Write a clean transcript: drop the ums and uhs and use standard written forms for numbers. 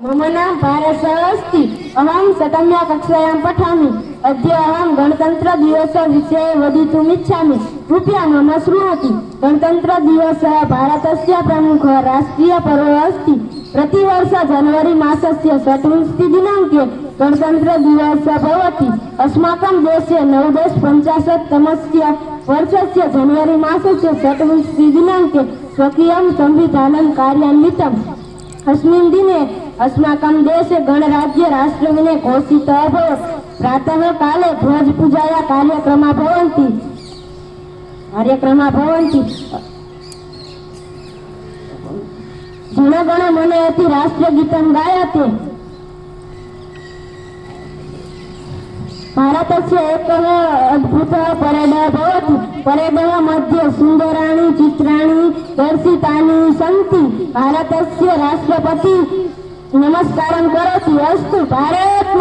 मम नाम पारसः अस्ति। अहं सप्तम्या कक्षायां पठामि। अद्य अहं गणतन्त्रदिवसविषये वदितुमिच्छामि। कृपया मम शृणोतु। गणतन्त्रदिवसः भारतस्य प्रमुखः राष्ट्रियपर्वः अस्ति। प्रतिवर्ष जनवरी मासस्य 28 दिनाङ्के गणतन्त्रदिवसः भवति। अस्माकं देशे 1950तमस्य वर्षस्य जनवरी मासस्य 28 दिनाङ्के स्वकीयं संविधानं कार्यान्वितम्। अस्मिन् दिने अस्माकं देशे गणराज्य राष्ट्रविने घोषितः अभवत्। प्रातः काले ध्वजपूजाया कार्यक्रमाः भवन्ति। जन गण मन इति राष्ट्रगीतं गायते। भारतस्य एकः अद्भुतः परेडः भवति। परेडः मध्ये सुन्दराणि चित्राणि दर्शितानि सन्ति। भारतस्य राष्ट्रपति नमस्कारं करोति। अस्तु। भारत